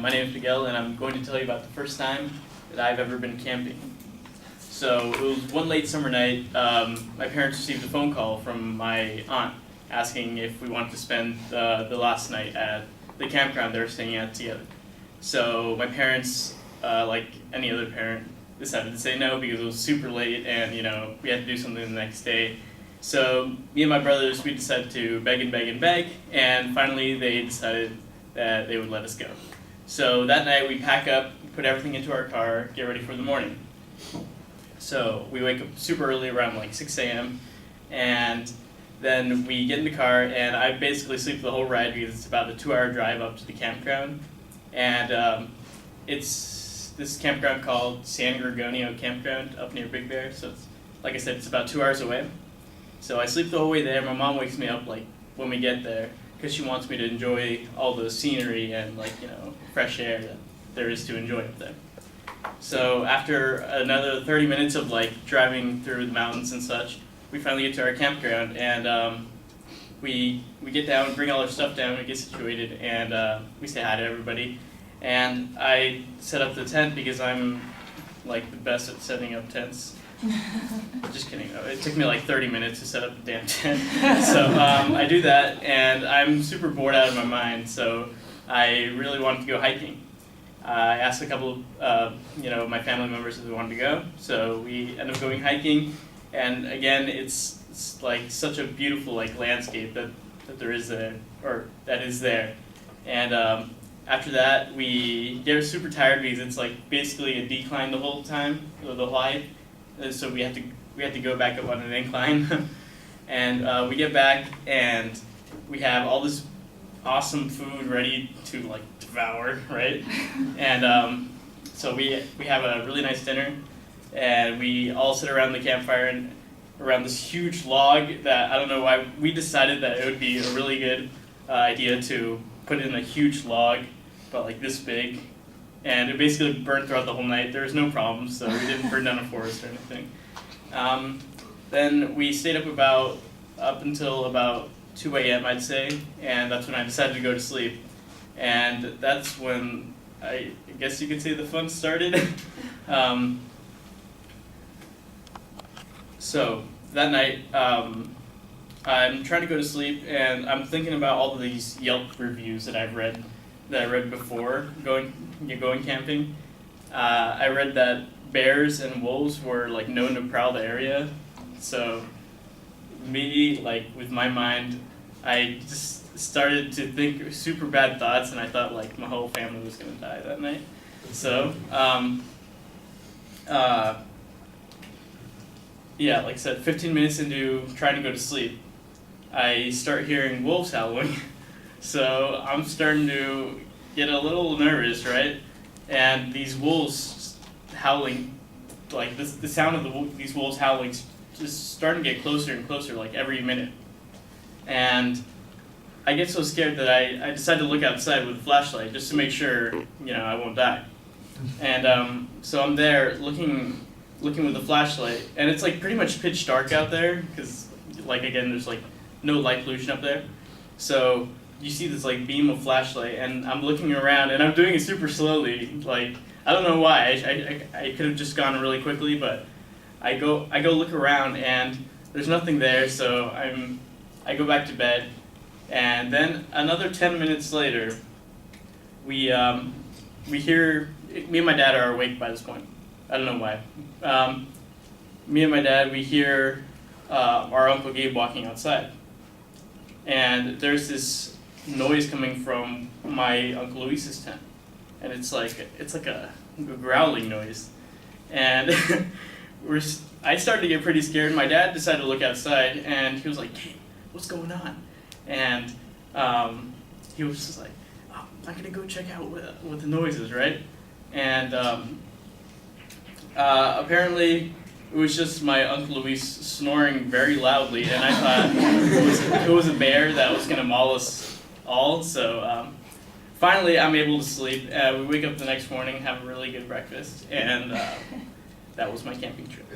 my name is Miguel, and I'm going to tell you about the first time that I've ever been camping. So it was one late summer night. My parents received a phone call from my aunt asking if we wanted to spend the last night at the campground they were staying at together. So my parents, like any other parent, decided to say no because it was super late and we had to do something the next day. So me and my brothers, we decided to beg and beg and beg, and finally they decided that they would let us go. So that night we pack up, put everything into our car, get ready for the morning. So we wake up super early, around like 6 a.m., and then we get in the car, and I basically sleep the whole ride because it's about a 2-hour drive up to the campground. And it's this campground called San Gorgonio Campground up near Big Bear. So it's, like I said, it's about 2 hours away. So I sleep the whole way there. My mom wakes me up like when we get there because she wants me to enjoy all the scenery and fresh air that there is to enjoy up there. So after another 30 minutes of driving through the mountains and such, we finally get to our campground, and we get down, bring all our stuff down, we get situated, and we say hi to everybody. And I set up the tent because I'm the best at setting up tents. Just kidding. It took me 30 minutes to set up the damn tent. So I do that, and I'm super bored out of my mind. So I really wanted to go hiking. I asked a couple of my family members if they wanted to go. So we ended up going hiking, and again, it's such a beautiful landscape that there is there, or that is there. And after that, we get super tired because it's basically a decline the whole time, the whole hike. So we have to go back up on an incline, and we get back and we have all this awesome food ready to devour, right? And so we have a really nice dinner, and we all sit around the campfire and around this huge log that I don't know why we decided that it would be a really good idea to put in a huge log, but this big. And it basically burned throughout the whole night. There was no problems, so we didn't burn down a forest or anything. Then we stayed up until about 2 a.m., I'd say, and that's when I decided to go to sleep. And that's when I guess you could say the fun started. So that night, I'm trying to go to sleep, and I'm thinking about all of these Yelp reviews that I read before going camping. I read that bears and wolves were known to prowl the area. So me, with my mind, I just started to think super bad thoughts, and I thought my whole family was gonna die that night. So yeah, like I said, 15 minutes into trying to go to sleep, I start hearing wolves howling. So I'm starting to get a little nervous, right? And these wolves howling, the sound of these wolves howling just starting to get closer and closer every minute. And I get so scared that I decide to look outside with a flashlight just to make sure, I won't die. And so I'm there looking with the flashlight, and it's pretty much pitch dark out there because again, there's no light pollution up there. So you see this beam of flashlight, and I'm looking around, and I'm doing it super slowly. I don't know why. I could have just gone really quickly, but I go look around, and there's nothing there. So I go back to bed, and then another 10 minutes later, we hear, me and my dad are awake by this point. I don't know why. Me and my dad, we hear our Uncle Gabe walking outside, and there's this noise coming from my Uncle Luis's tent, and it's like a growling noise, and I started to get pretty scared. My dad decided to look outside, and he was like, "Hey, what's going on?" And he was just like, "Oh, I'm gonna go check out what the noise is, right?" And apparently it was just my Uncle Luis snoring very loudly, and I thought it was a bear that was gonna maul us all. So finally I'm able to sleep. We wake up the next morning, have a really good breakfast, and that was my camping trip.